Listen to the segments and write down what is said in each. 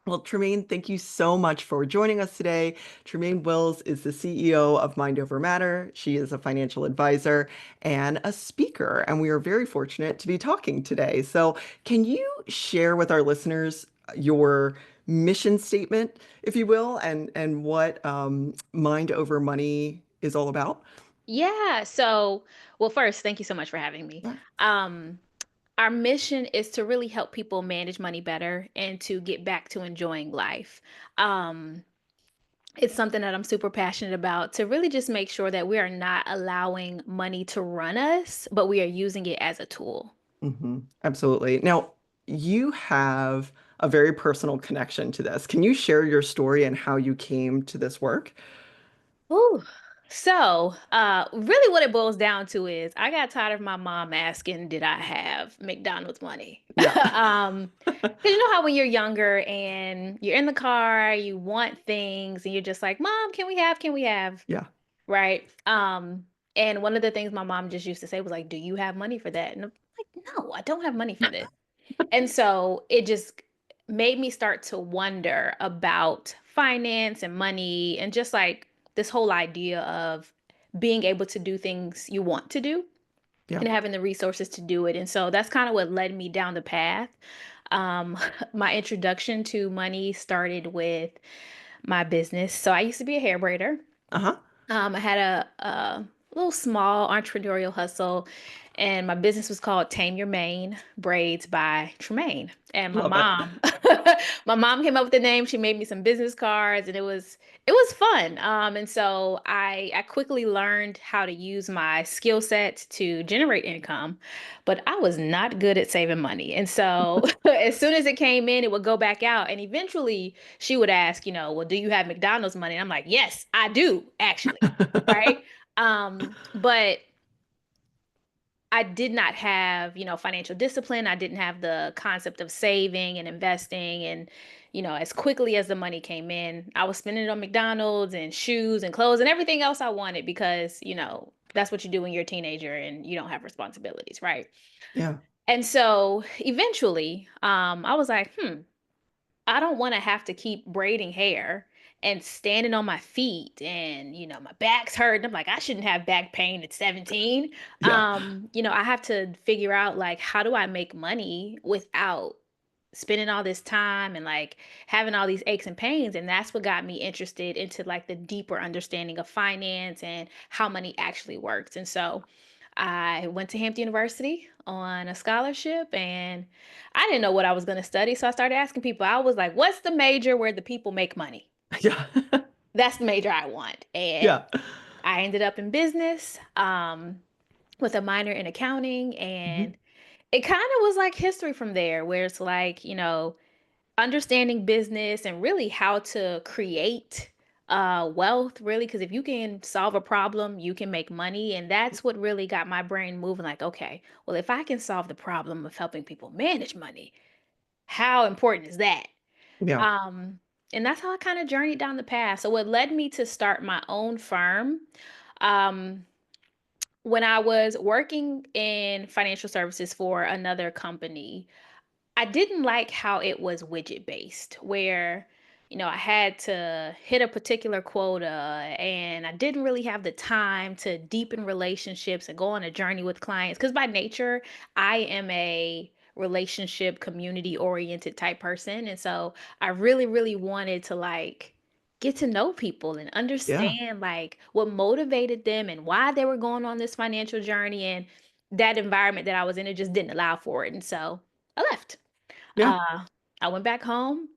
Well, Tremaine, thank you so much for joining us today. Tremaine Wills is the CEO of Mind Over Matter. She is a financial advisor and a speaker, and we are very fortunate to be talking today. So, can you share with our listeners your mission statement, if you will, and what Mind Over Money is all about? Yeah. Well, first, thank you so much for having me. Yeah. Um, our mission is to really help people manage money better and to get back to enjoying life. Um, it's something that I'm super passionate about to really just make sure that we are not allowing money to run us, but we are using it as a tool. Absolutely. Now, you have a very personal connection to this. Can you share your story and how you came to this work? Ooh. Really what it boils down to is I got tired of my mom asking, did I have McDonald's money? Yeah. 'Cause you know how when you're younger and you're in the car, you want things and you're just like, Mom, can we have? Yeah. Right. And one of the things my mom just used to say was like, do you have money for that? And I'm like, no, I don't have money for this. And so it just made me start to wonder about finance and money and just like this whole idea of being able to do things you want to do Yeah. and having the resources to do it. And so that's kind of what led me down the path. My introduction to money started with my business. So I used to be a hair braider. Uh-huh. I had a little small entrepreneurial hustle, and my business was called Tame Your Mane Braids by Tremaine. And my Love it. mom, my mom came up with the name. She made me some business cards, and it was fun. And so I quickly learned how to use my skill set to generate income, but I was not good at saving money. And so as soon as it came in, it would go back out, and eventually she would ask, well, do you have McDonald's money? And I'm like, yes, I do, actually. Right. But I did not have, financial discipline. I didn't have the concept of saving and investing. And, as quickly as the money came in, I was spending it on McDonald's and shoes and clothes and everything else I wanted because, that's what you do when you're a teenager and you don't have responsibilities. Right. Yeah. And so eventually, I was like, I don't want to have to keep braiding hair and standing on my feet and my back's hurt. I'm like, I shouldn't have back pain at 17. Yeah. I have to figure out like how do I make money without spending all this time and like having all these aches and pains. And that's what got me interested into like the deeper understanding of finance and how money actually works. And so I went to Hampton University on a scholarship and I didn't know what I was going to study. So I started asking people. I was like, what's the major where the people make money? Yeah. That's the major I want. And Yeah. I ended up in business with a minor in accounting. Mhm. And it kind of was like history from there, where it's like, understanding business and really how to create wealth really because if you can solve a problem you can make money, and that's what really got my brain moving like, okay, well, if I can solve the problem of helping people manage money, how important is that? Yeah. um and that's how I kind of journeyed down the path. So what led me to start my own firm, um when I was working in financial services for another company, I didn't like how it was widget based, where, I had to hit a particular quota and I didn't really have the time to deepen relationships and go on a journey with clients. Because by nature, I am a relationship, community oriented type person. And so I really, really wanted to like get to know people and Yeah. understand like what motivated them and why they were going on this financial journey. And that environment that I was in, it just didn't allow for it. And so I left. Yeah. Uh, I went back home.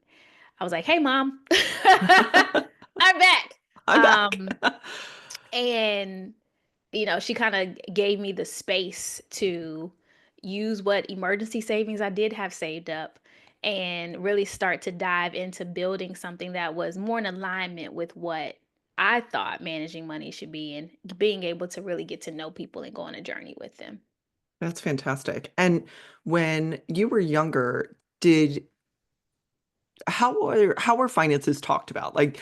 I was like, "Hey, mom, I'm back." I'm back. Um, and she kind of gave me the space to use what emergency savings I did have saved up and really start to dive into building something that was more in alignment with what I thought managing money should be and being able to really get to know people and go on a journey with them. That's fantastic. And when you were younger, did how were finances talked about? Like,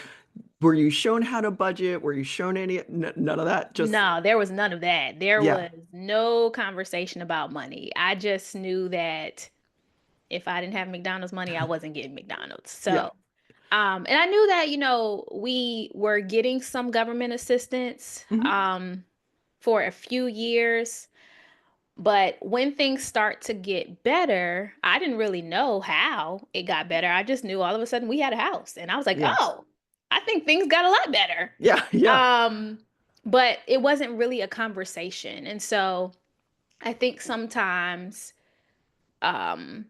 were you shown how to budget? Were you shown none of that? Just No, there was none of that. There yeah. was no conversation about money. I just knew that If I didn't have McDonald's money, I wasn't getting McDonald's. Yeah. So, and I knew that, we were getting some government assistance, Hmm. for a few years. But when things start to get better, I didn't really know how it got better. I just knew all of a sudden we had a house. And I was like, Yeah. oh, I think things got a lot better. Yeah. Yeah. Um, but it wasn't really a conversation. And so I think sometimes um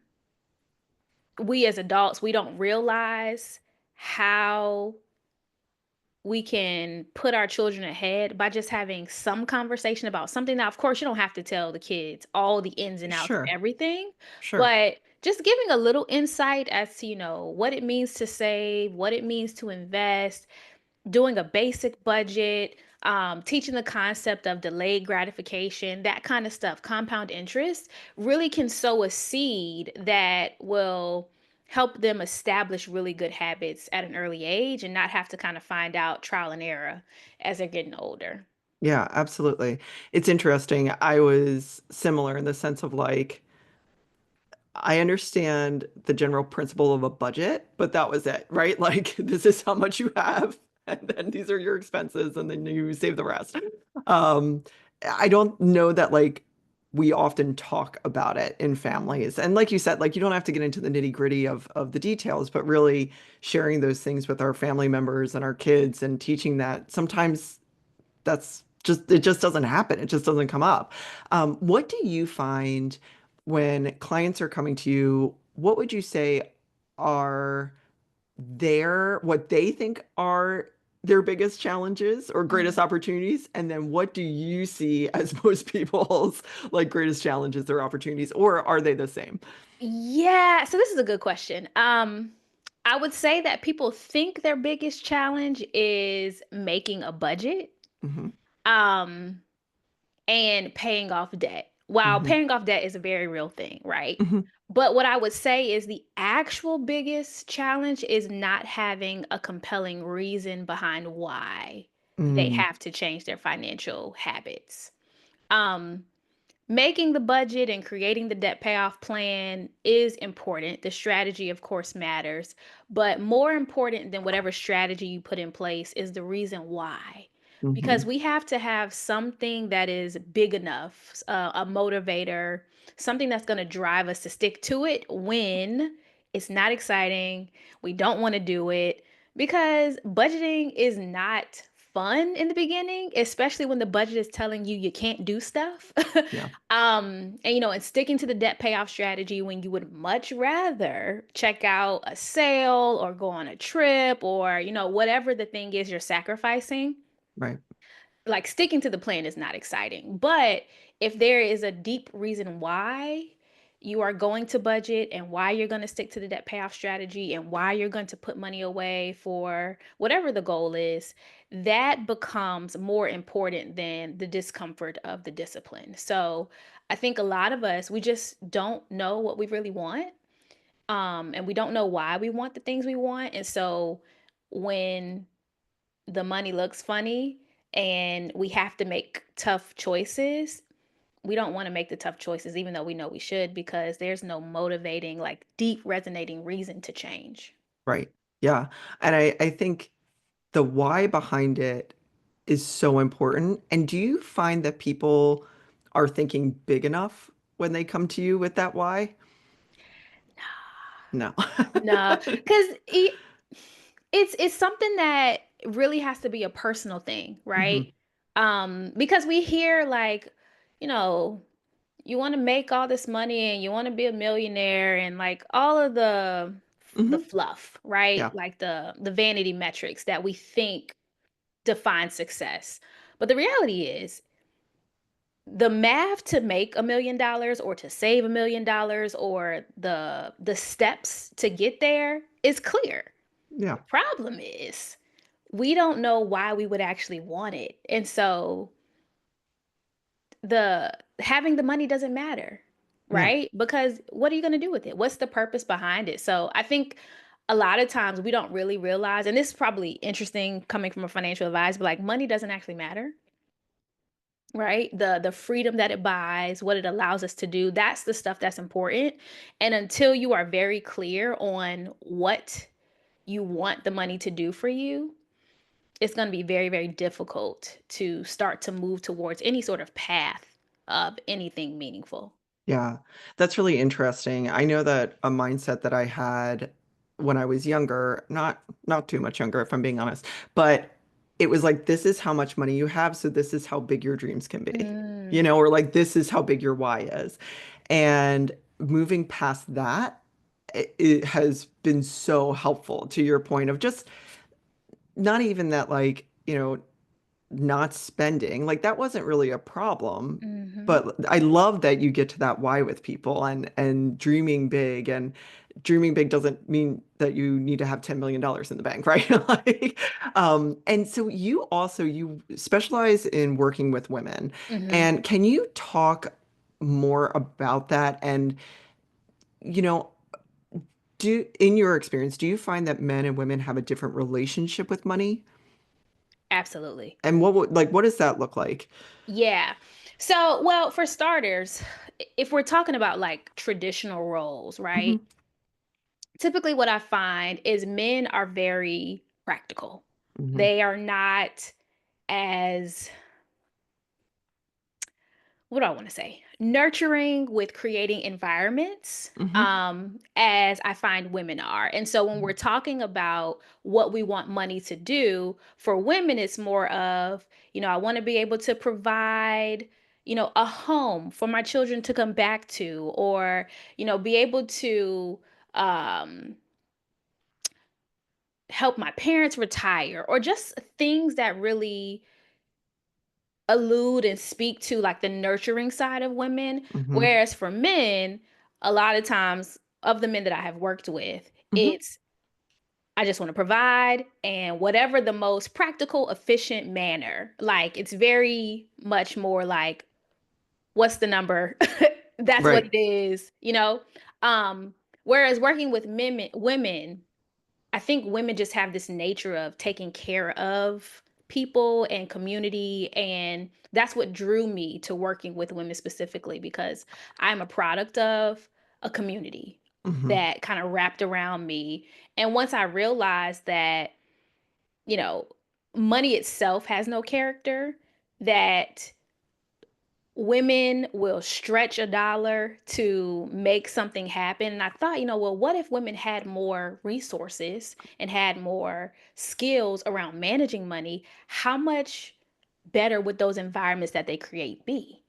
we as adults, we don't realize how we can put our children ahead by just having some conversation about something. Now, of course, you don't have to tell the kids all the ins and outs of Sure. everything, Sure. but just giving a little insight as to, what it means to save, what it means to invest, doing a basic budget, teaching the concept of delayed gratification, that kind of stuff, compound interest, really can sow a seed that will help them establish really good habits at an early age and not have to kind of find out trial and error as they're getting older. Yeah, absolutely. It's interesting. I was similar in the sense of like, I understand the general principle of a budget, but that was it, right? Like, this is how much you have, and then these are your expenses, and then you save the rest. Um, I don't know that like we often talk about it in families. And like you said, like you don't have to get into the nitty-gritty of the details, but really sharing those things with our family members and our kids and teaching that sometimes that's just it just doesn't happen. It just doesn't come up. What do you find when clients are coming to you? What would you say are what they think are their biggest challenges or greatest opportunities? And then what do you see as most people's like greatest challenges or opportunities, or are they the same? Yeah, so this is a good question. I would say that people think their biggest challenge is making a budget. Hmm. Um, and paying off debt. While Hmm. paying off debt is a very real thing, right? Hmm. But what I would say is the actual biggest challenge is not having a compelling reason behind why they Mm. have to change their financial habits. Um, Making the budget and creating the debt payoff plan is important. The strategy, of course, matters. But more important than whatever strategy you put in place is the reason why. Because Hmm. we have to have something that is big enough, a motivator, something that's going to drive us to stick to it when it's not exciting. We don't want to do it because budgeting is not fun in the beginning, especially when the budget is telling you you can't do stuff. Yeah. And and sticking to the debt payoff strategy when you would much rather check out a sale or go on a trip or, whatever the thing is you're sacrificing, Right. like sticking to the plan is not exciting. But if there is a deep reason why you are going to budget and why you're going to stick to the debt payoff strategy and why you're going to put money away for whatever the goal is, that becomes more important than the discomfort of the discipline. So I think a lot of us, we just don't know what we really want. And we don't know why we want the things we want. And so when the money looks funny and we have to make tough choices, we don't want to make the tough choices, even though we know we should, because there's no motivating, like deep resonating reason to change. Right. Yeah. And I think the why behind it is so important. And do you find that people are thinking big enough when they come to you with that why? No. No, because it's something that really has to be a personal thing, right? Hmm. Because we hear like, you know, you want to make all this money and you want to be a millionaire and like all of the Hmm. fluff, right? Yeah. Like the vanity metrics that we think define success. But the reality is the math to make $1 million or to save $1 million or the steps to get there is clear. Yeah. The problem is we don't know why we would actually want it. And so the having the money doesn't matter, Yeah. right? Because what are you going to do with it? What's the purpose behind it? So I think a lot of times we don't really realize, and this is probably interesting coming from a financial advisor, but like money doesn't actually matter. right? The freedom that it buys, what it allows us to do, that's the stuff that's important. And until you are very clear on what you want the money to do for you, it's going to be very, very difficult to start to move towards any sort of path of anything meaningful. Yeah, that's really interesting. I know that a mindset that I had when I was younger, not too much younger if I'm being honest, but it was like this is how much money you have, so this is how big your dreams can be. Mm, You know, or like this is how big your why is. And moving past that, it has been so helpful to your point of just not even that like, not spending, like that wasn't really a problem. hmm But I love that you get to that why with people and dreaming big, and dreaming big doesn't mean that you need to have $10 million in the bank, right? Like, and so you specialize in working with women. hmm And can you talk more about that? And, you know, in your experience, do you find that men and women have a different relationship with money? Absolutely. And what does that look like? Yeah. So, well, for starters, if we're talking about like traditional roles, right? Hmm. Typically, what I find is men are very practical. Hmm. They are not as, what do I want to say? Nurturing with creating environments, Hmm. as I find women are. And so when we're talking about what we want money to do, for women, it's more of, I want to be able to provide, a home for my children to come back to, or, be able to um help my parents retire, or just things that really allude and speak to like the nurturing side of women. Hmm. Whereas for men, a lot of times of the men that I have worked with, Hmm. it's I just want to provide and whatever the most practical, efficient manner. Like it's very much more like, what's the number? That's what Right. it is. Um, whereas working with women, I think women just have this nature of taking care of people and community. And that's what drew me to working with women specifically, because I'm a product of a community Hmm. that kind of wrapped around me. And once I realized that, you know, money itself has no character, that women will stretch a dollar to make something happen. And I thought, well, what if women had more resources and had more skills around managing money? How much better would those environments that they create be?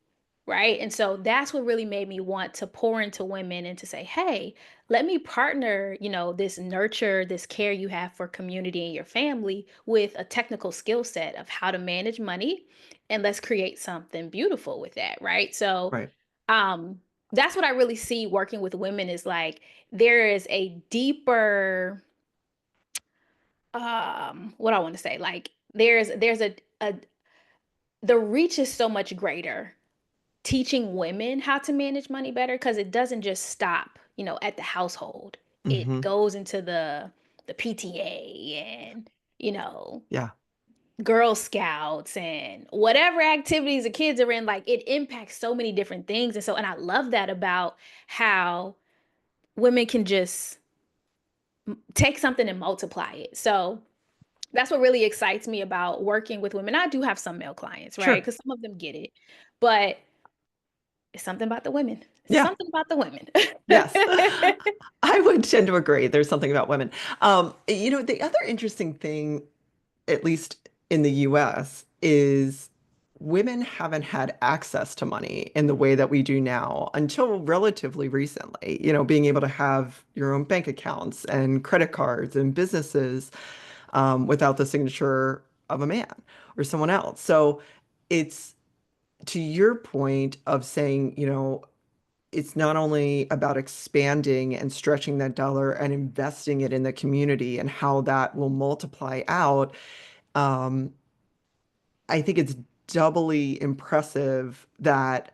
Right. And so that's what really made me want to pour into women and to say, hey, let me partner, this nurture, this care you have for community and your family with a technical skill set of how to manage money. And let's create something beautiful with that. Right. So, Right. um, that's what I really see working with women is like there is a deeper, what I want to say, like there's a the reach is so much greater teaching women how to manage money better, because it doesn't just stop, at the household. It Hmm. goes into the PTA and, you know, Yeah. Girl Scouts and whatever activities the kids are in, like it impacts so many different things. And I love that about how women can just take something and multiply it. So that's what really excites me about working with women. I do have some male clients, right? Sure. Because some of them get it. But it's something about the women. Yeah. Something about the women. Yes. I would tend to agree. There's something about women. The other interesting thing, at least in the US, is women haven't had access to money in the way that we do now until relatively recently. Being able to have your own bank accounts and credit cards and businesses without the signature of a man or someone else. So it's to your point of saying, it's not only about expanding and stretching that dollar and investing it in the community and how that will multiply out. Um, I think it's doubly impressive that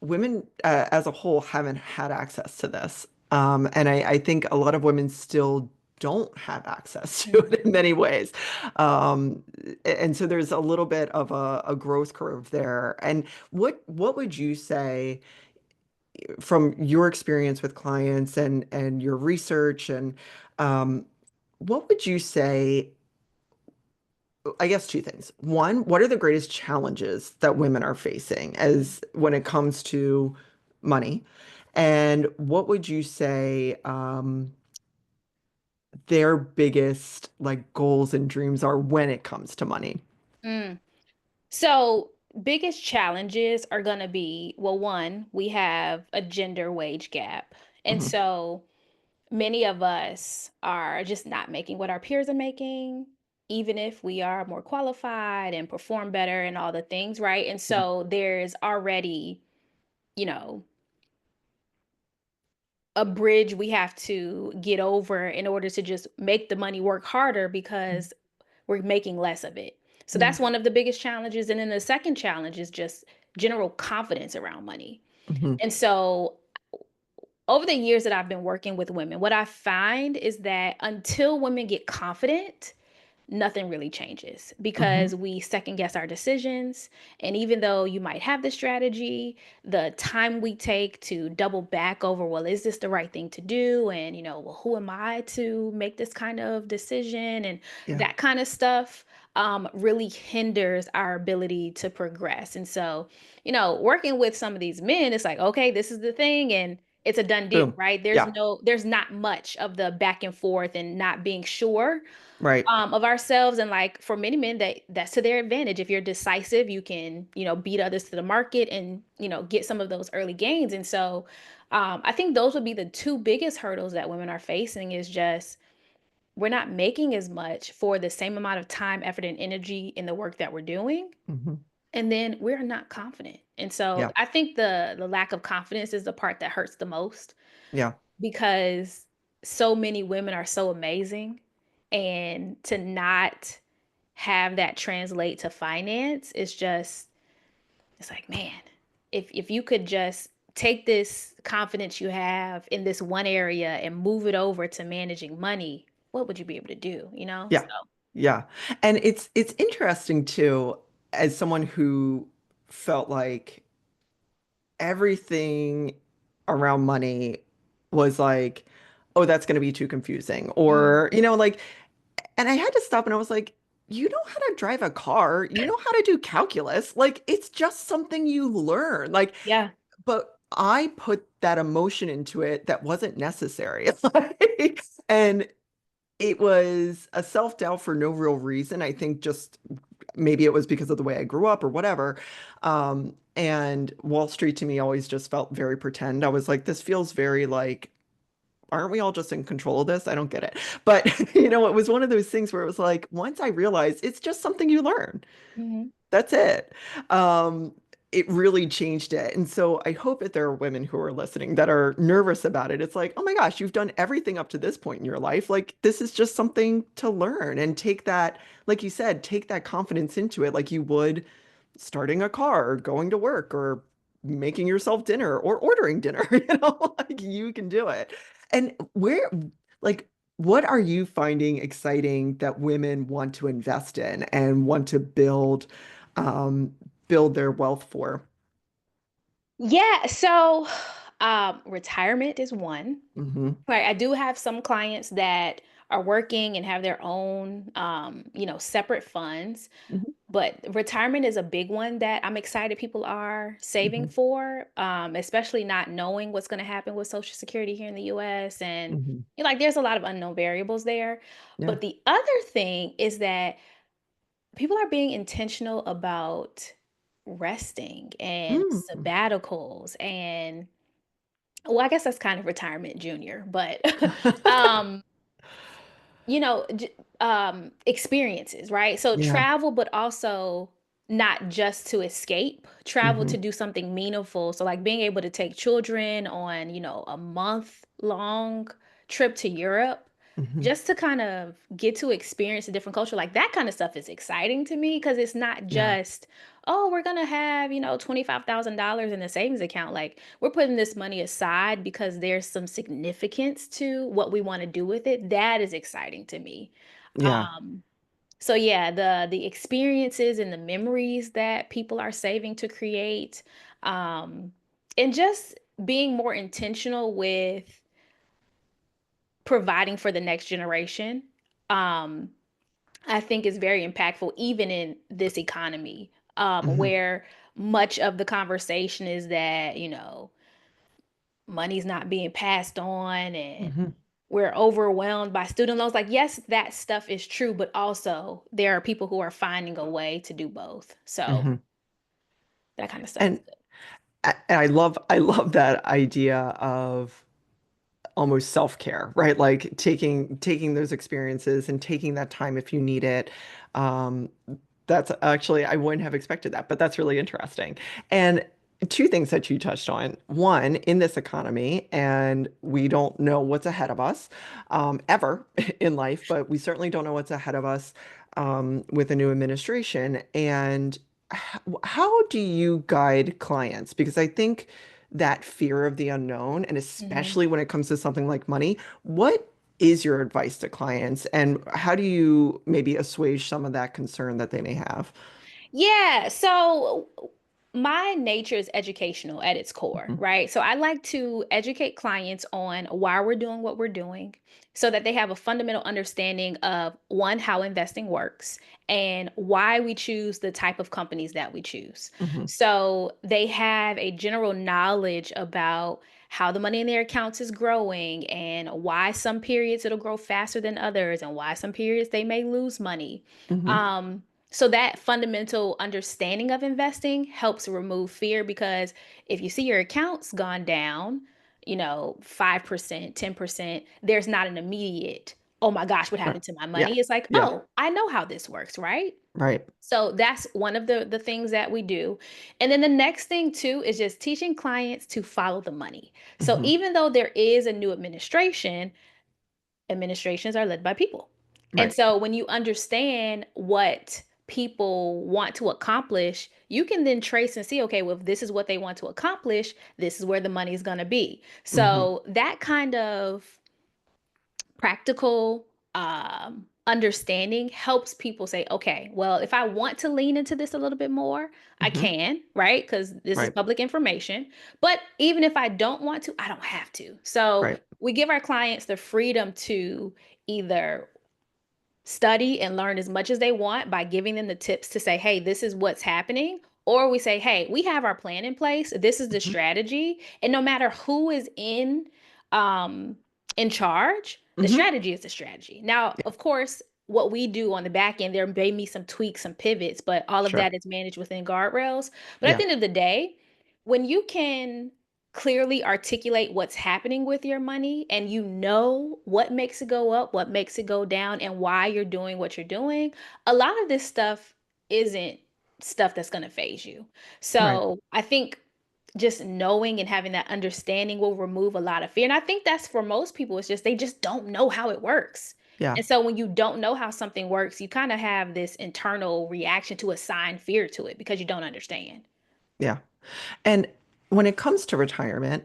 women as a whole haven't had access to this. And I think a lot of women still don't have access to Mhm. it in many ways. Um, and so there's a little bit of a growth curve there. And what would you say from your experience with clients and your research and um, what would you say, I guess two things. One, what are the greatest challenges that women are facing as when it comes to money? And what would you say their biggest like goals and dreams are when it comes to money? Mm. So, biggest challenges are going to be, well, one, we have a gender wage gap. And Hmm. so many of us are just not making what our peers are making, even if we are more qualified and perform better and all the things, right? And Yeah. so there's already, you know, a bridge we have to get over in order to just make the money work harder because we're making less of it. So Yeah. that's one of the biggest challenges. And then the second challenge is just general confidence around money. Hmm. And so over the years that I've been working with women, what I find is that until women get confident, nothing really changes Hmm. because we second guess our decisions. And even though you might have the strategy, the time we take to double back over, well, is this the right thing to do? And, well, who am I to make this kind of decision? And Yeah. that kind of stuff really hinders our ability to progress. And so, working with some of these men, it's like, okay, this is the thing. And it's a done deal, Boom. right? Yeah. There's not much of the back and forth and not being sure Right. of ourselves. And like for many men, that's to their advantage. If you're decisive, you can, beat others to the market and, get some of those early gains. And so I think those would be the two biggest hurdles that women are facing is just we're not making as much for the same amount of time, effort, and energy in the work that we're doing. Hmm. And then we're not confident. And so Yeah. I think the lack of confidence is the part that hurts the most Yeah. because so many women are so amazing, and to not have that translate to finance is just it's like, man, if you could just take this confidence you have in this one area and move it over to managing money, what would you be able to do, Yeah. So, Yeah. And it's interesting too, as someone who felt like everything around money was like, oh, that's going to be too confusing. mm, Or, like, and I had to stop and I was like, you know how to drive a car, you know how to do calculus. Like, it's just something you learn. Like, yeah. but I put that emotion into it that wasn't necessary. Like, and it was a self-doubt for no real reason. I think just maybe it was because of the way I grew up or whatever. And Wall Street to me always just felt very pretend. I was like, this feels very like, aren't we all just in control of this? I don't get it. But, it was one of those things where it was like, once I realized it's just something you learn. Hmm. That's it. Um, it really changed it. And so I hope that there are women who are listening that are nervous about it. It's like, oh my gosh, you've done everything up to this point in your life. Like, this is just something to learn and take that, like you said, take that confidence into it like you would starting a car or going to work or making yourself dinner or ordering dinner. Like you can do it. And like, what are you finding exciting that women want to invest in and want to um, build their wealth for? Yeah, so retirement is one. Hmm. Right. I do have some clients that are working and have their own separate funds. Hmm. But retirement is a big one that I'm excited people are saving Hmm. for, especially not knowing what's going to happen with Social Security here in the US. And Hmm. like, there's a lot of unknown variables there. Yeah. But the other thing is that people are being intentional about resting and Mm. sabbaticals and well, I guess that's kind of retirement junior, but um experiences, right? So Yeah. travel, but also not just to escape, travel to Hmm. do something meaningful. So like being able to take children on, a month long trip to Europe. Hmm. just to kind of get to experience a different culture. Like that kind of stuff is exciting to me because it's not Yeah. just, oh, we're gonna have, $25,000 in a savings account. Like we're putting this money aside because there's some significance to what we want to do with it. That is exciting to me. Yeah. Um, so yeah, the experiences and the memories that people are saving to create, um, and just being more intentional with providing for the next generation, um, I think is very impactful, even in this economy, Hmm. where much of the conversation is that, money's not being passed on and Hmm. we're overwhelmed by student loans. Like, yes, that stuff is true, but also there are people who are finding a way to do both. So Hmm. that kind of stuff is And good. I love that idea of almost self-care, right? Like taking those experiences and taking that time if you need it. Um, that's actually, I wouldn't have expected that, but that's really interesting. And two things that you touched on. One, in this economy, and we don't know what's ahead of us ever in life, but we certainly don't know what's ahead of us with a new administration. And how do you guide clients? Because I think that fear of the unknown, and Mhm. especially when it comes to something like money, what is your advice to clients, and how do you maybe assuage some of that concern that they may have? Yeah, so my nature is educational at its core, Mhm. right? So I like to educate clients on why we're doing what we're doing so that they have a fundamental understanding of one, how investing works and why we choose the type of companies that we choose. Mhm. So they have a general knowledge about how the money in their accounts is growing and why some periods it'll grow faster than others and why some periods they may lose money. Mhm. So that fundamental understanding of investing helps remove fear because if you see your accounts gone down, 5%, 10%, there's not an immediate, oh my gosh, what Right. happened to my Yeah. money? It's like, Yeah. oh, I know how this works, right? Right. So that's one of the things that we do. And then the next thing too is just teaching clients to follow the money. So Mhm. even though there is a new administration, administrations are led by people. And Right. so when you understand what people want to accomplish, you can then trace and see, okay, well, if this is what they want to accomplish, this is where the money is going to be. Mhm. So that kind of practical understanding helps people say, okay, well, if I want to lean into this a little bit more, I Mhm. can, right? Because this is Right. public information. But even if I don't want to, I don't have to. So Right. we give our clients the freedom to either study and learn as much as they want by giving them the tips to say, hey, this is what's happening. Or we say, hey, we have our plan in place. This is the Mhm. strategy. And no matter who is um in charge, the Mhm. strategy is the strategy. Now, Yeah. of course, what we do on the back end, there may be some tweaks, some pivots, but all of Sure. that is managed within guardrails. But at Yeah. the end of the day, when you can clearly articulate what's happening with your money and you know what makes it go up, what makes it go down, and why you're doing what you're doing, a lot of this stuff isn't stuff that's going to phase you. Right. So I think just knowing and having that understanding will remove a lot of fear. And I think that's for most people, it's just they just don't know how it works. Yeah. And so when you don't know how something works, you kind of have this internal reaction to assign fear to it because you don't understand. Yeah. And when it comes to retirement,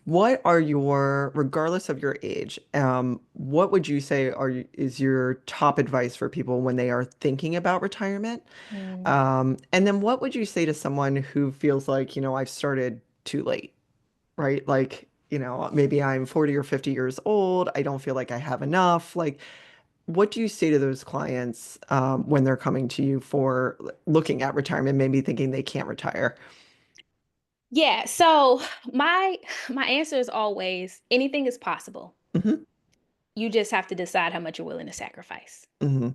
what are your, regardless of your age, what would you say is your top advice for people when they are thinking about retirement? Mm. And then what would you say to someone who feels like, I've started too late, right? Like, maybe I'm 40 or 50 years old. I don't feel like I have enough. Like, what do you say to those clients when they're coming to you for looking at retirement, maybe thinking they can't retire? Yeah, so my answer is always anything is possible. Hmm. You just have to decide how much you're willing to sacrifice. Hmm.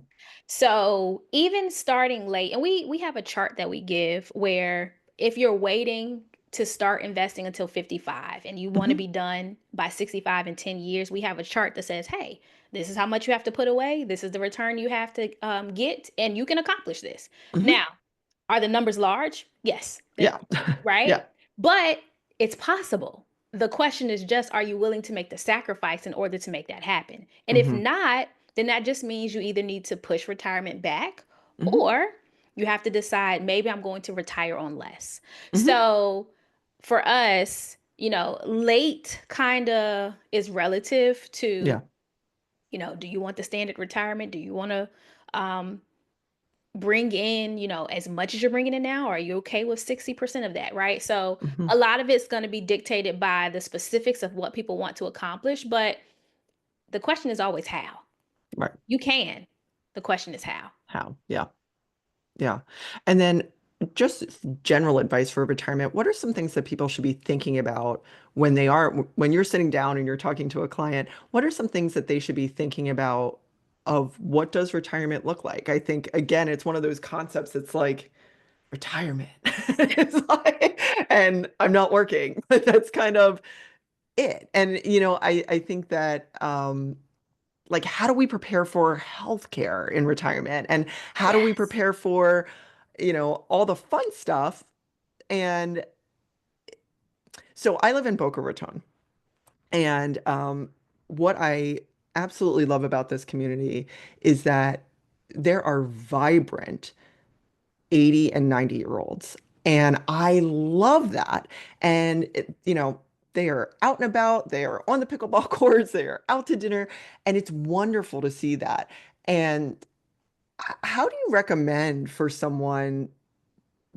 So even starting late, and we have a chart that we give where if you're waiting to start investing until 55 and you want to Hmm. be done by 65 in 10 years, we have a chart that says, hey, this is how much you have to put away. This is the return you have to get, and you can accomplish this. Hmm. Now, are the numbers large? Yes, they're Yeah. large, right? Yeah. But it's possible. The question is just, are you willing to make the sacrifice in order to make that happen? And if Hmm. not, then that just means you either need to push retirement back Hmm. or you have to decide maybe I'm going to retire on less. Hmm. So for us, late kind of is relative to, Yeah. do you want the standard retirement? Do you want to um, bring in, as much as you're bringing in now? Or are you okay with 60% of that, right? So Hmm. a lot of it's going to be dictated by the specifics of what people want to accomplish, but the question is always how. Right. You can. The question is how. How? Yeah. Yeah. And then just general advice for retirement. What are some things that people should be thinking about when you're sitting down and you're talking to a client? What are some things that they should be thinking about of what does retirement look like? I think, again, it's one of those concepts that's like retirement. It's like, and I'm not working, but that's kind of it. And, I think that, like how do we prepare for healthcare in retirement and how do we Yes. prepare for all the fun stuff. And so I live in Boca Raton, and what I absolutely love about this community is that there are vibrant 80 and 90-year-olds, and I love that. And they are out and about, they are on the pickleball courts, they are out to dinner, and it's wonderful to see that. And how do you recommend for someone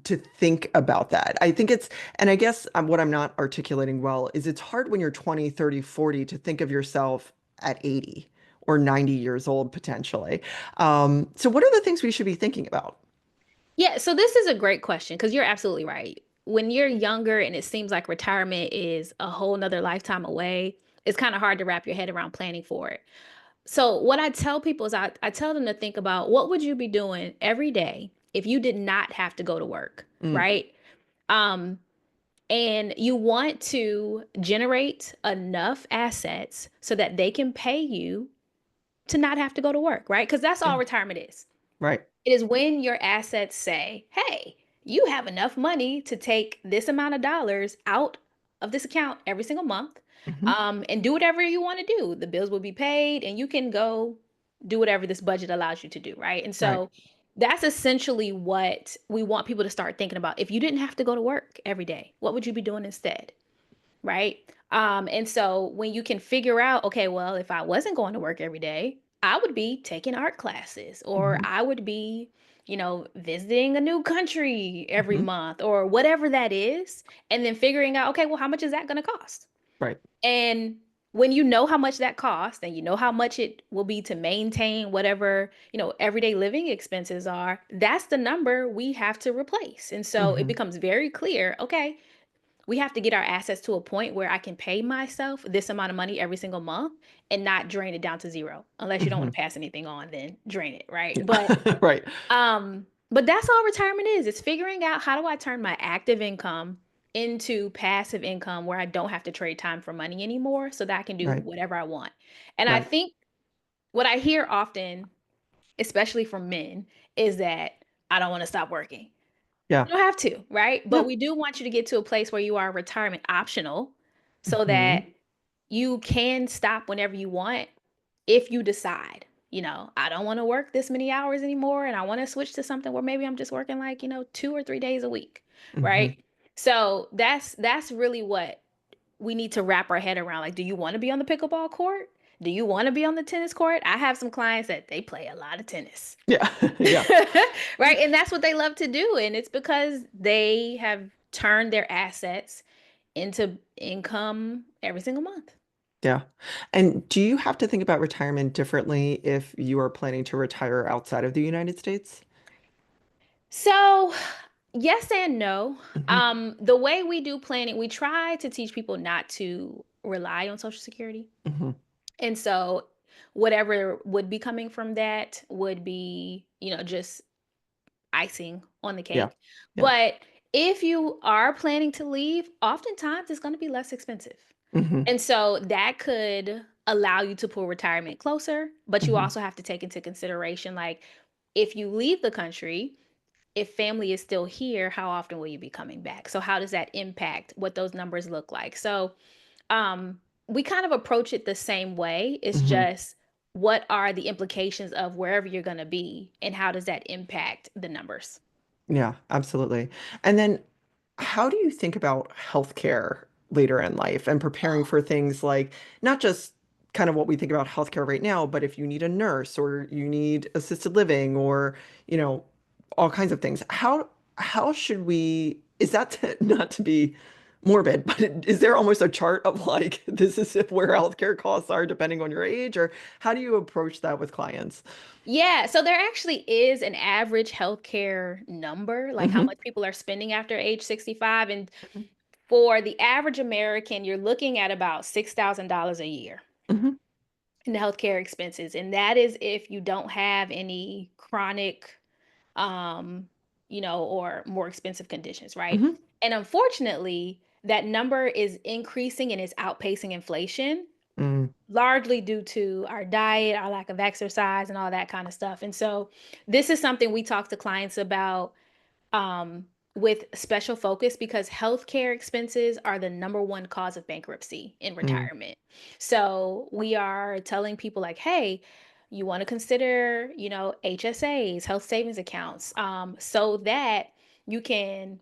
to think about that? I think and I guess what I'm not articulating well is it's hard when you're 20, 30, 40 to think of yourself at 80 or 90 years old potentially. So what are the things we should be thinking about? Yeah, so this is a great question because you're absolutely right. When you're younger and it seems like retirement is a whole nother lifetime away, it's kind of hard to wrap your head around planning for it. So what I tell people is I tell them to think about what would you be doing every day if you did not have to go to work, Mm, right? Um, and you want to generate enough assets so that they can pay you to not have to go to work, right? Because that's yeah, all retirement is. right. It is when your assets say, hey, you have enough money to take this amount of dollars out of this account every single month, Hmm. and do whatever you want to do. The bills will be paid and you can go do whatever this budget allows you to do, right? And Right. so that's essentially what we want people to start thinking about. If you didn't have to go to work every day, what would you be doing instead? Right? And so when you can figure out, okay, well, if I wasn't going to work every day, I would be taking art classes, or Hmm. I would be, visiting a new country every Hmm. month, or whatever that is. And then figuring out, okay, well, how much is that going to cost? Right. And when you know how much that costs and you know how much it will be to maintain whatever, everyday living expenses are, that's the number we have to replace. And so it Hmm. becomes very clear, okay, we have to get our assets to a point where I can pay myself this amount of money every single month and not drain it down to zero. Unless you don't want Hmm. to pass anything on, then drain it, right? But Yeah. Right. that's all retirement is. It's figuring out how do I turn my active income into passive income where I don't have to trade time for money anymore so that I can do Right. whatever I want. And I Right. think what I hear often, especially from men, is that I don't want to stop working. Yeah. You don't have to, right? But Yeah. we do want you to get to a place where you are retirement optional so that Hmm. you can stop whenever you want if you decide, I don't want to work this many hours anymore and I want to switch to something where maybe I'm just working like, 2 or 3 days a week, Hmm. right? So that's really what we need to wrap our head around. Like, do you want to be on the pickleball court? Do you want to be on the tennis court? I have some clients that they play a lot of tennis. Yeah. Yeah. Right? And that's what they love to do. And it's because they have turned their assets into income every single month. Yeah. And do you have to think about retirement differently if you are planning to retire outside of the United States? So, yes and no. Hmm. The way we do planning, we try to teach people not to rely on Social Security. Hmm. And so, whatever would be coming from that would be, just icing on the Yeah. cake. Yeah. But if you are planning to leave, oftentimes it's going to be less expensive. Hmm. And so that could allow you to pull retirement closer, but you Hmm. also have to take into consideration like if you leave the country, if family is still here, how often will you be coming back? So how does that impact what those numbers look like? So we kind of approach it the same way. It's Hmm. just what are the implications of wherever you're going to be and how does that impact the numbers? Yeah, absolutely. And then how do you think about healthcare later in life and preparing for things like not just kind of what we think about healthcare right now, but if you need a nurse or you need assisted living or, you know, all kinds of things. How should we, is that not to be morbid, but is there almost a chart of like this is where healthcare costs are depending on your age, or how do you approach that with clients? Yeah, so there actually is an average healthcare number, like how Hmm. much people are spending after age 65. And for the average American, you're looking at about $6,000 a year Hmm. in the healthcare expenses. And that is if you don't have any chronic, um, or more expensive conditions, right? Hmm. And unfortunately, that number is increasing and is outpacing inflation, Mm. largely due to our diet, our lack of exercise, and all that kind of stuff. And so, this is something we talk to clients about um, with special focus because healthcare expenses are the number one cause of bankruptcy in Mm. retirement. So we are telling people like, hey, you want to consider, HSAs, health savings accounts, so that you can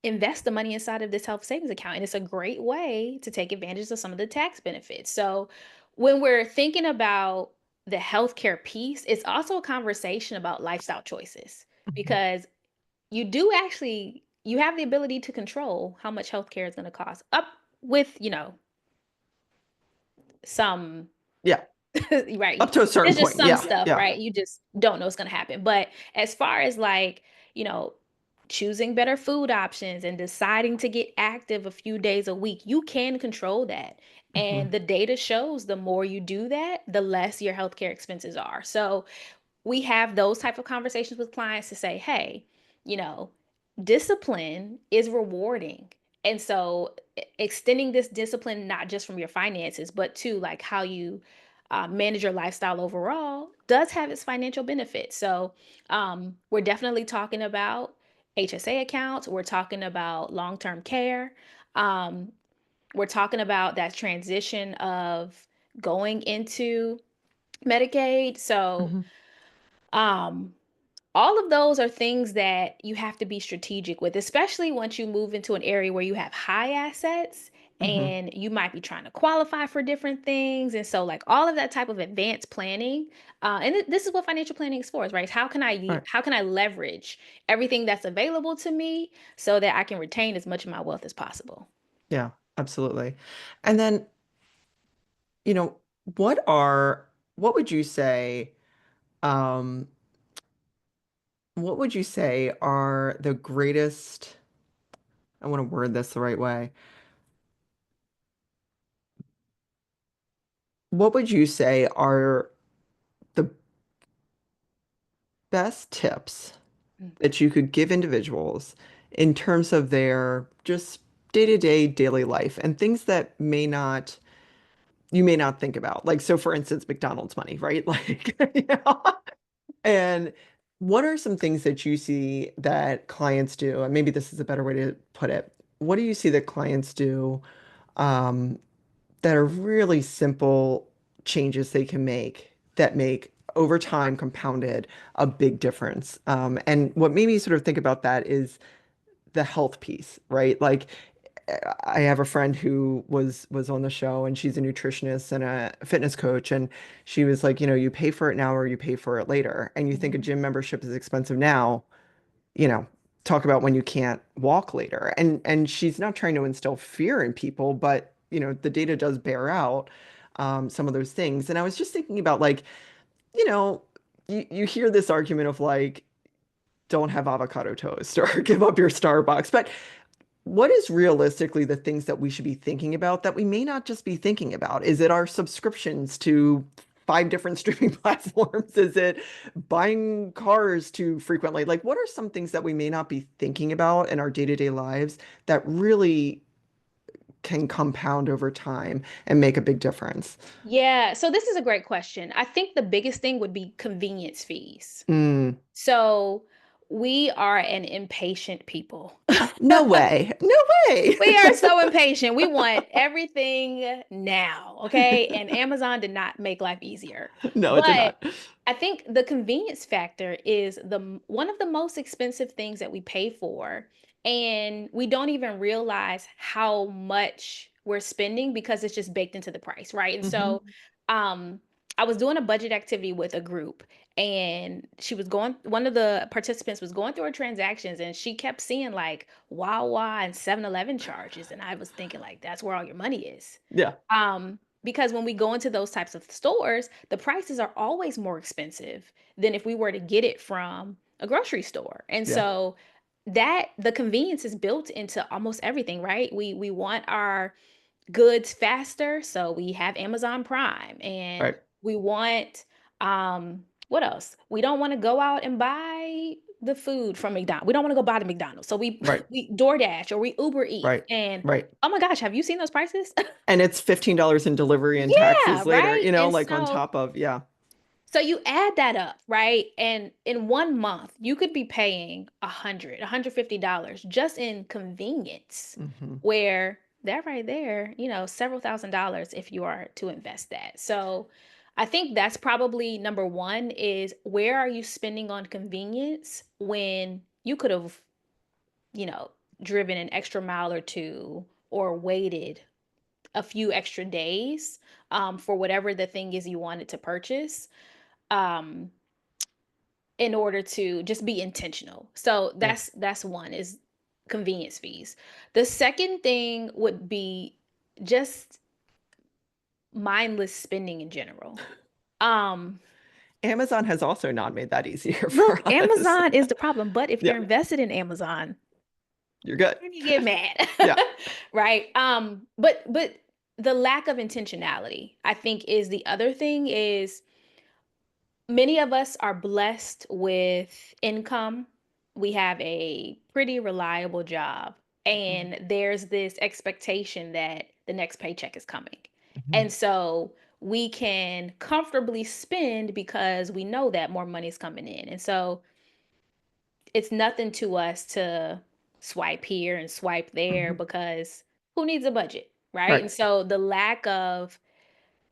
invest the money inside of this health savings account. And it's a great way to take advantage of some of the tax benefits. So when we're thinking about the healthcare piece, it's also a conversation about lifestyle choices because you have the ability to control how much healthcare is going to cost up with, some Yeah, right. up to a certain There's just point. some Yeah, stuff, yeah. right? You just don't know what's going to happen. But as far as like, you know, choosing better food options and deciding to get active a few days a week, you can control that. Hmm. And the data shows the more you do that, the less your healthcare expenses are. So we have those type of conversations with clients to say, hey, you know, discipline is rewarding. And so extending this discipline, not just from your finances, but to like how you manage your lifestyle overall, does have its financial benefits. So we're definitely talking about HSA accounts. We're talking about long term care. Um, we're talking about that transition of going into Medicaid. So Hmm. um, all of those are things that you have to be strategic with, especially once you move into an area where you have high assets Hmm. and you might be trying to qualify for different things. And so, like all of that type of advanced planning, this is what financial planning is for, right? Right. How can I leverage everything that's available to me so that I can retain as much of my wealth as possible? Yeah, absolutely. And then, you know, what are, what would you say, um, what would you say are the greatest, I want to word this the right way. What would you say are the best tips Mm. that you could give individuals in terms of their just day-to-day daily life and things that may not you may not think about. Like, so for instance, McDonald's money, right? Like, and what are some things that you see that clients do? And maybe this is a better way to put it. What do you see that clients do um, that are really simple changes they can make that make over time compounded a big difference? And what made me sort of think about that is the health piece, right? Like I have a friend who was on the show and she's a nutritionist and a fitness coach and she was like, you know, you pay for it now or you pay for it later. And you think a Mhm. gym membership is expensive now, you know, talk about when you can't walk later. And she's not trying to instill fear in people, but you know, the data does bear out some of those things. And I was just thinking about like, you know, you hear this argument of like, don't have avocado toast or give up your Starbucks. But what is realistically the things that we should be thinking about that we may not just be thinking about? Is it our subscriptions to five different streaming platforms? Is it buying cars too frequently? Like, what are some things that we may not be thinking about in our day-to-day lives that really can compound over time and make a big difference? Yeah, so this is a great question. I think the biggest thing would be convenience fees. Mm. So We are an impatient people. No way. No way. We are so impatient. We want everything now, okay? And Amazon did not make life easier. No, it did But not. I think the convenience factor is the one of the most expensive things that we pay for, and we don't even realize how much we're spending because it's just baked into the price, right? And Hmm. so, um, I was doing a budget activity with a group, and one of the participants was going through her transactions, and she kept seeing like Wawa and 7-Eleven charges, and I was thinking like that's where all your money is. Yeah. Because when we go into those types of stores, the prices are always more expensive than if we were to get it from a grocery store. And Yeah. so that the convenience is built into almost everything, right? We want our goods faster, so we have Amazon Prime, and Right. we want what else? We don't want to go out and buy the food from McDonald's. We don't want to go buy the McDonald's. So we Right. we DoorDash or we Uber Eats. Right. And Right. oh my gosh, have you seen those prices? And it's $15 in delivery and Yeah, taxes later, right? And like on top of, yeah. so you add that up, right? And in 1 month, you could be paying $150 just in convenience, Hmm. where that right there, several $1,000s if you are to invest that. So I think that's probably number one is where are you spending on convenience when you could have, you know, driven an extra mile or two or waited a few extra days for whatever the thing is you wanted to purchase. Um, in order to just be intentional. So Yeah. that's one is convenience fees. The second thing would be just mindless spending in general. Um Amazon has also not made that easier for Look, us. Amazon is the problem, but if Yeah. you're invested in Amazon, You're good. then you get mad. Yeah. Right? But the lack of intentionality, I think, is the other thing is many of us are blessed with income. We have a pretty reliable job, Mhm. and there's this expectation that the next paycheck is coming. Mhm. And so we can comfortably spend because we know that more money is coming in. And so it's nothing to us to swipe here and swipe there Mhm. because who needs a budget, right? Right. And so the lack of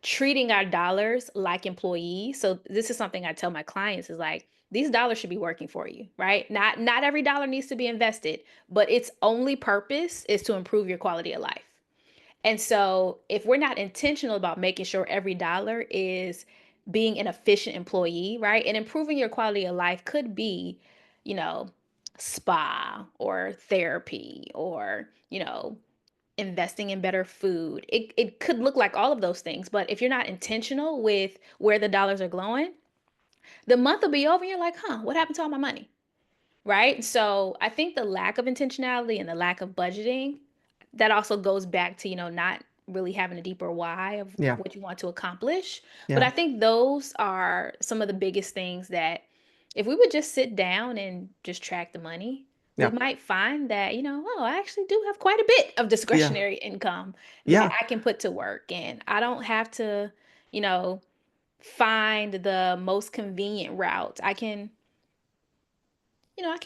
treating our dollars like employees. So this is something I tell my clients is like these dollars should be working for you, right? Not every dollar needs to be invested, but its only purpose is to improve your quality of life. And so if we're not intentional about making sure every dollar is being an efficient employee, right? And improving your quality of life could be, you know, spa or therapy or, investing in better food. It could look like all of those things, but if you're not intentional with where the dollars are glowing, the month will be over and you're like, huh, what happened to all my money? Right? So I think the lack of intentionality and the lack of budgeting, that also goes back to, not really having a deeper why of Yeah. what you want to accomplish. But Yeah. I think those are some of the biggest things that if we would just sit down and just track the money, we Yeah. might find that, oh, I actually do have quite a bit of Yeah. discretionary income that Yeah. I can put to work. And I don't have to, you know, find the most convenient route. I can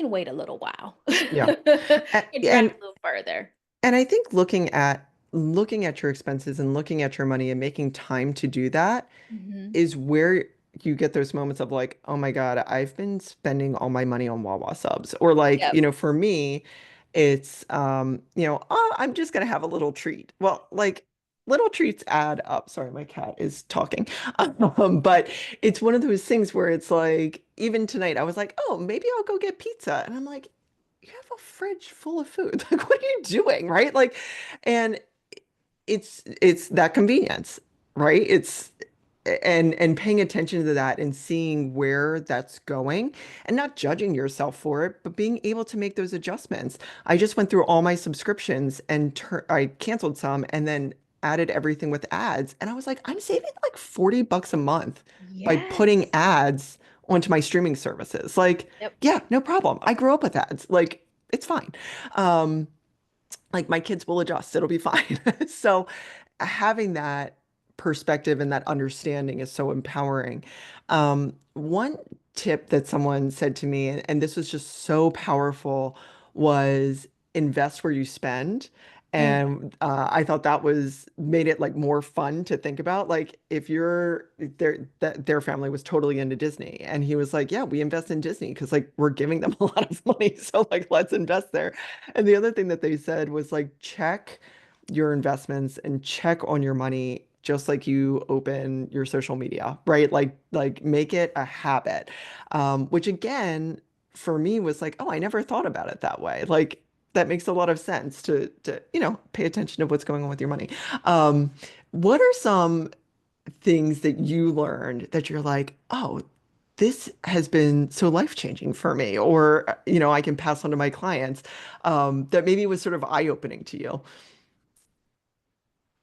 wait a little while Yeah. and track And a little further. I think looking at your expenses and looking at your money and making time to do that Hmm. is where you get those moments of like, oh my God, I've been spending all my money on Wawa subs. Or like, Yep. for me, it's oh, I'm just gonna have a little treat. Well, like little treats add up. Sorry, my cat is talking. But it's one of those things where it's like, even tonight, I was like, oh, maybe I'll go get pizza. And I'm like, you have a fridge full of food. Like, what are you doing? Right? Like, and it's that convenience, right? It's and paying attention to that and seeing where that's going and not judging yourself for it, but being able to make those adjustments. I just went through all my subscriptions and I canceled some and then added everything with ads. And I was like, I'm saving like $40 a month by putting Yes. ads onto my streaming services. Like, Yep. yeah, no problem. I grew up with ads. Like, it's fine. Um, like my kids will adjust. It'll be fine. So having that perspective and that understanding is so empowering. One tip that someone said to me, and this was just so powerful, was invest where you spend. Mm. And I thought that was made it like more fun to think about. Like if you're their family was totally into Disney, and he was like, "Yeah, we invest in Disney because like we're giving them a lot of money, so like let's invest there." And the other thing that they said was like check your investments and check on your money just like you open your social media, right? Like make it a habit. Which again, for me was like, oh, I never thought about it that way. Like that makes a lot of sense to pay attention to what's going on with your money. Um, what are some things that you learned that you're like, oh, this has been so life-changing for me, or I can pass on to my clients, that maybe was sort of eye-opening to you?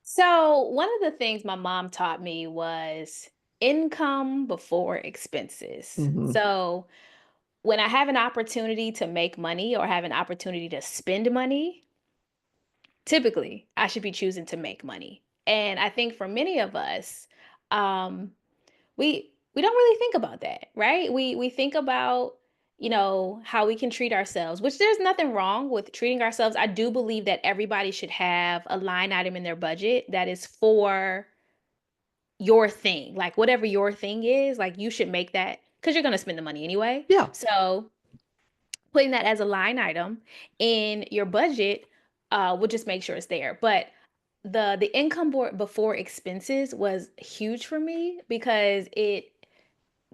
So, one of the things my mom taught me was income before expenses. Hmm. So, when I have an opportunity to make money or have an opportunity to spend money, typically I should be choosing to make money. And I think for many of us, um, we don't really think about that, right? We think about, how we can treat ourselves, which there's nothing wrong with treating ourselves. I do believe that everybody should have a line item in their budget that is for your thing. Like whatever your thing is, like you should make that because you're going to spend the money anyway. Yeah. So putting that as a line item in your budget will just make sure it's there. But the income board before expenses was huge for me because it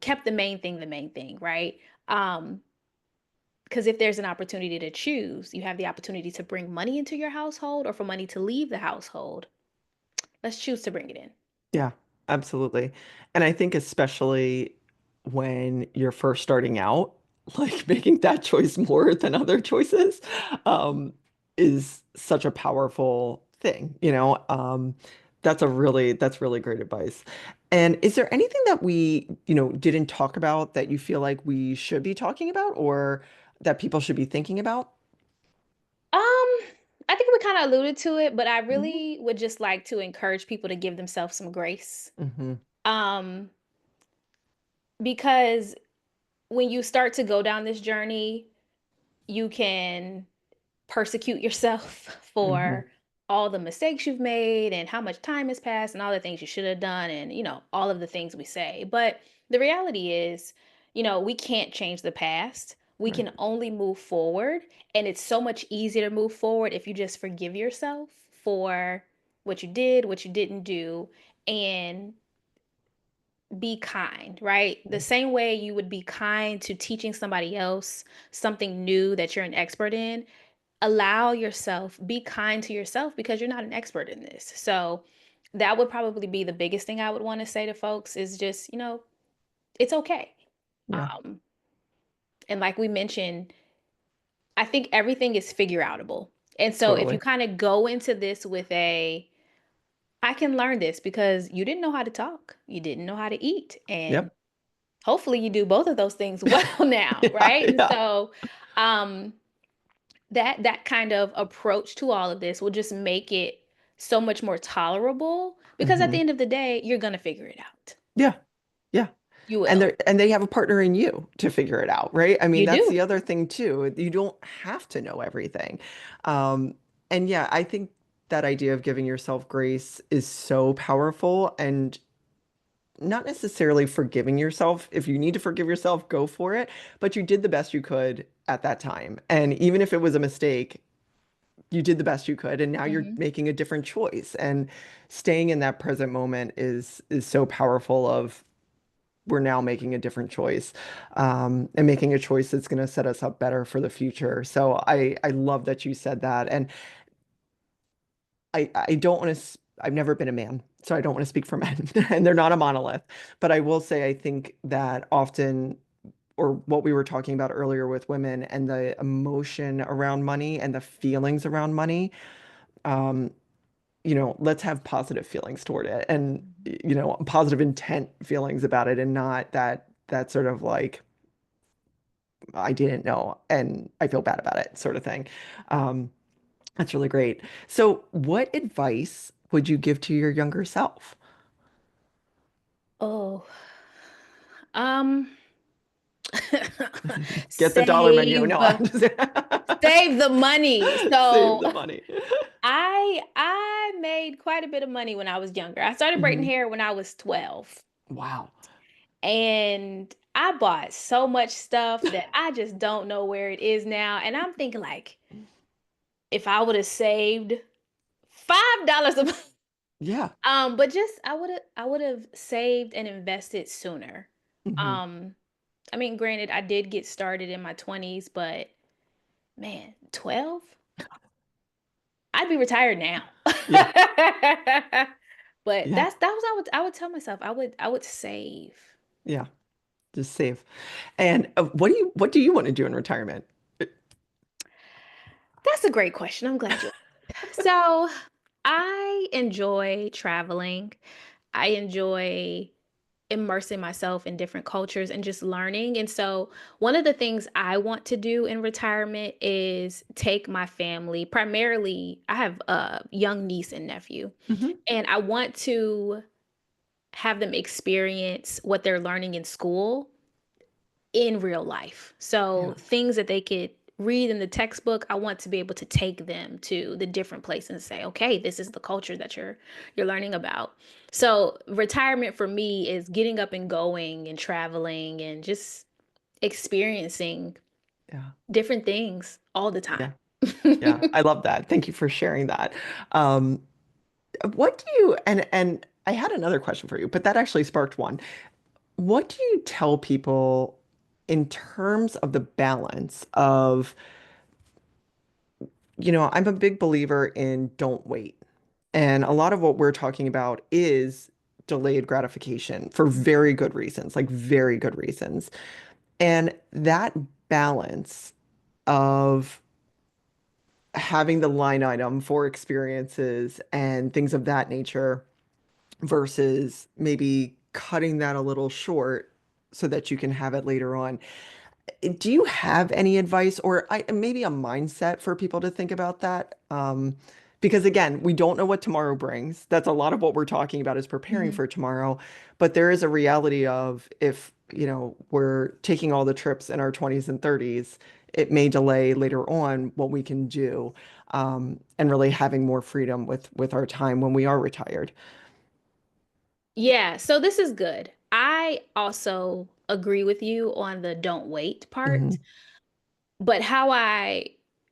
kept the main thing, right? Um, because if there's an opportunity to choose, you have the opportunity to bring money into your household or for money to leave the household. Let's choose to bring it in. Yeah, absolutely. And I think especially when you're first starting out, like making that choice more than other choices, um, is such a powerful thing. That's really great advice. And is there anything that we didn't talk about that you feel like we should be talking about or that people should be thinking about? I think we kind of alluded to it, but I Hmm. really would just like to encourage people to give themselves some grace. Hmm. Um, because when you start to go down this journey, you can persecute yourself Hmm. for all the mistakes you've made and how much time has passed and all the things you should have done and all of the things we say. But the reality is, we can't change the past. We Right. can only move forward, and it's so much easier to move forward if you just forgive yourself for what you did, what you didn't do, and be kind, right? The Yeah. same way you would be kind to teaching somebody else something new that you're an expert in, allow yourself, be kind to yourself because you're not an expert in this. So that would probably be the biggest thing I would want to say to folks is just, it's okay. Yeah, Um, and like we mentioned, I think everything is figure outable. And so if you totally. kind of go into this with I can learn this because you didn't know how to talk, you didn't know how to eat, and Yep. hopefully you do both of those things well now, Yeah, right? And yeah. so um that kind of approach to all of this will just make it so much more tolerable because at the Hmm. end of the day, you're gonna figure it out. Yeah. Yeah. You And will. they have a partner in you to figure it out, right? I mean, You that's do. the other thing too. You don't have to know everything. Um, and yeah, I think that idea of giving yourself grace is so powerful and not necessarily forgiving yourself. If you need to forgive yourself, go for it. But you did the best you could at that time. And even if it was a mistake, you did the best you could. And now you're Mhm. making a different choice. And staying in that present moment is so powerful of we're now making a different choice, and making a choice that's going to set us up better for the future. So I love that you said that, and I don't want to. I've never been a man, so I don't want to speak for men, and they're not a monolith. But I will say I think that often, or what we were talking about earlier with women and the emotion around money and the feelings around money. Um, let's have positive feelings toward it and, Mhm. positive intent feelings about it and not that sort of like, I didn't know and I feel bad about it sort of thing. Um, that's really great. So, what advice would you give to your younger self? Oh. Um, Get the dollar menu. Save, No, I'm just save the money. save So the money. I made quite a bit of money when I was younger. I started braiding Mhm. hair when I was 12. Wow. And I bought so much stuff that I just don't know where it is now. And I'm thinking like if I would have saved $5 a month, Yeah. but just I would have saved and invested sooner. Hmm. Um, I mean, granted, I did get started in my 20s, but man, 12? I'd be retired now. Yeah. But Yeah. that was I would tell myself I would save. Yeah. Just save. And what do you want to do in retirement? That's a great question. I'm glad you asked. So, I enjoy traveling. I enjoy immersing myself in different cultures and just learning. And so, one of the things I want to do in retirement is take my family, primarily, I have a young niece and nephew, Hmm. and I want to have them experience what they're learning in school in real life. So Yeah. things that they could read in the textbook, I want to be able to take them to the different places and say, okay, this is the culture that you're learning about. So retirement for me is getting up and going and traveling and just experiencing Yeah. different things all the time. Yeah. Yeah. I love that. Thank you for sharing that. Um, what do you and I had another question for you, but that actually sparked one. What do you tell people in terms of the balance of, I'm a big believer in don't wait. And a lot of what we're talking about is delayed gratification for very good reasons, like very good reasons. And that balance of having the line item for experiences and things of that nature versus maybe cutting that a little short so that you can have it later on. Do you have any advice or maybe a mindset for people to think about that? Because again, we don't know what tomorrow brings. That's a lot of what we're talking about is preparing Mhm. for tomorrow. But there is a reality of if, we're taking all the trips in our 20s and 30s, it may delay later on what we can do, and really having more freedom with our time when we are retired. Yeah, so this is good. I also agree with you on the don't wait part. Hmm. But how I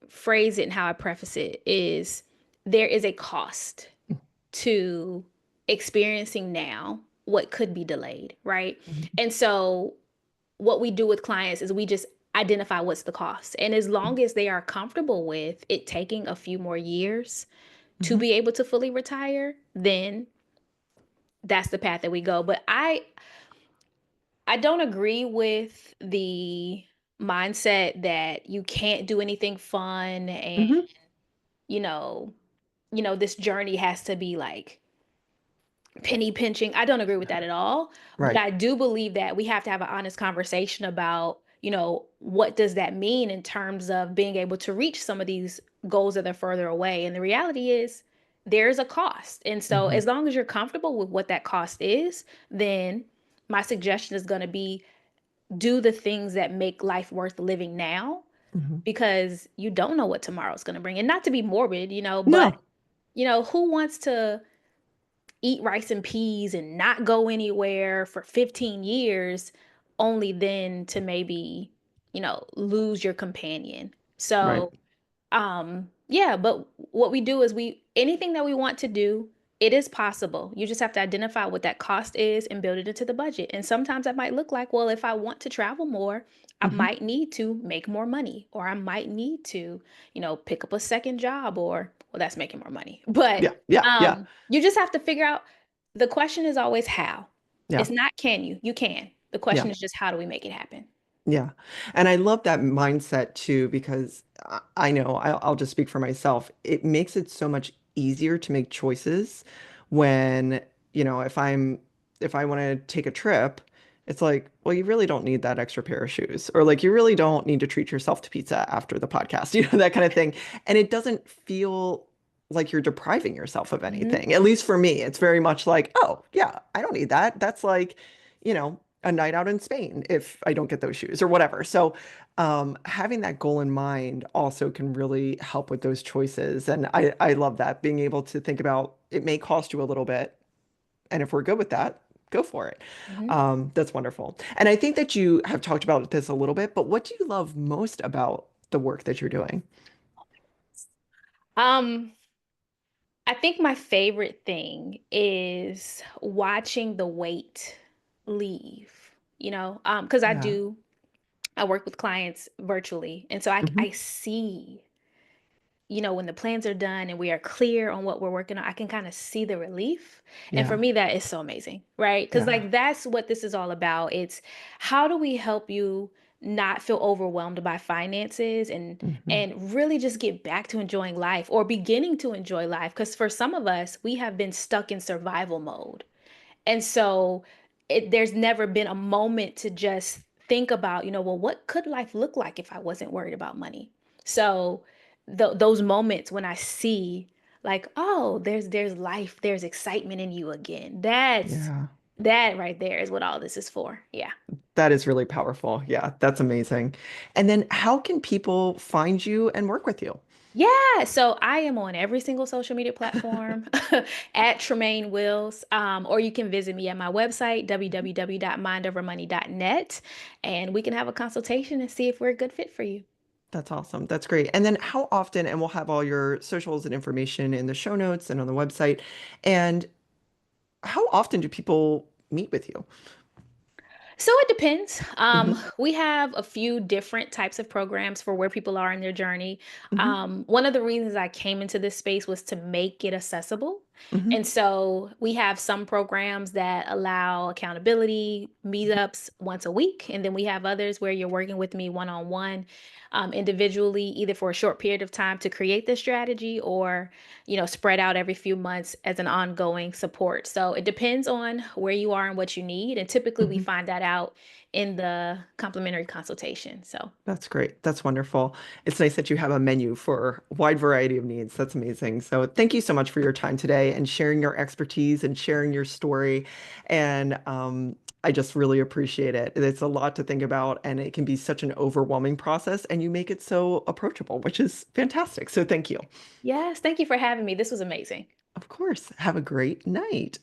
phrase it and how I preface it is there is a cost to experiencing now what could be delayed, right? And so what we do with clients is we just identify what's the cost. And as long as they are comfortable with it taking a few more years to Hmm. be able to fully retire, then that's the path that we go. But I don't agree with the mindset that you can't do anything fun and Hmm. you know, this journey has to be like penny pinching. I don't agree with that at all, but Right. I do believe that we have to have an honest conversation about, what does that mean in terms of being able to reach some of these goals that are further away. And the reality is there's a cost. And so Hmm. as long as you're comfortable with what that cost is, then my suggestion is going to be do the things that make life worth living now Hmm. because you don't know what tomorrow's going to bring. And not to be morbid, but No. who wants to eat rice and peas and not go anywhere for 15 years only then to maybe, lose your companion. Right. So yeah, but what we do is we anything that we want to do, it is possible. You just have to identify what that cost is and build it into the budget. And sometimes that might look like, well, if I want to travel more, I Hmm. might need to make more money, or I might need to, pick up a second job, or well, that's making more money. But Yeah. Yeah. Yeah. you just have to figure out the question is always how. Yeah. It's not can you. You can. The Yeah. question is just how do we make it happen? Yeah. And I love that mindset too, because I know I'll just speak for myself. It makes it so much easier to make choices when, if I want to take a trip, it's like, well, you really don't need that extra pair of shoes, or like, you really don't need to treat yourself to pizza after the podcast, that kind of thing. And it doesn't feel like you're depriving yourself of Hmm. anything. At least for me, it's very much like, oh, yeah, I don't need that. That's like, you know, a night out in Spain if I don't get those shoes or whatever. So, having that goal in mind also can really help with those choices. And I love that being able to think about it may cost you a little bit. And if we're good with that, go for it. Mhm. That's wonderful. And I think that you have talked about this a little bit, but what do you love most about the work that you're doing? Um, I think my favorite thing is watching the weight leave, because Yeah. I work with clients virtually. And so I Hmm. see, when the plans are done and we are clear on what we're working on, I can kind of see the relief. And for Yeah. me, that is so amazing, right? Because Yeah. like that's what this is all about. It's how do we help you not feel overwhelmed by finances Hmm. and really just get back to enjoying life or beginning to enjoy life. Because for some of us, we have been stuck in survival mode. And so there's never been a moment to just think about, well, what could life look like if I wasn't worried about money? So those moments when I see like, oh, there's life, there's excitement in you again. Yeah. That right there is what all this is for. Yeah. That is really powerful. Yeah, that's amazing. And then how can people find you and work with you? Yeah, so I am on every single social media platform at Tremaine Wills, or you can visit me at my website, www.mindovermoney.net, and we can have a consultation and see if we're a good fit for you. That's awesome. That's great. And then how often, and we'll have all your socials and information in the show notes and on the website. And how often do people meet with you? So it depends. Hmm. We have a few different types of programs for where people are in their journey. Hmm. One of the reasons I came into this space was to make it accessible. Hmm. And so we have some programs that allow accountability, meetups once a week. And then we have others where you're working with me one on one, individually, either for a short period of time to create the strategy or spread out every few months as an ongoing support. So it depends on where you are and what you need. And typically we Hmm. find that out in the complimentary consultation. So, That's great. That's wonderful. It's nice that you have a menu for a wide variety of needs. That's amazing. So thank you so much for your time today and sharing your expertise and sharing your story. And I just really appreciate it. It's a lot to think about, and it can be such an overwhelming process, and you make it so approachable, which is fantastic. So thank you. yes, thank you for having me. This was amazing. Of course. Have a great night.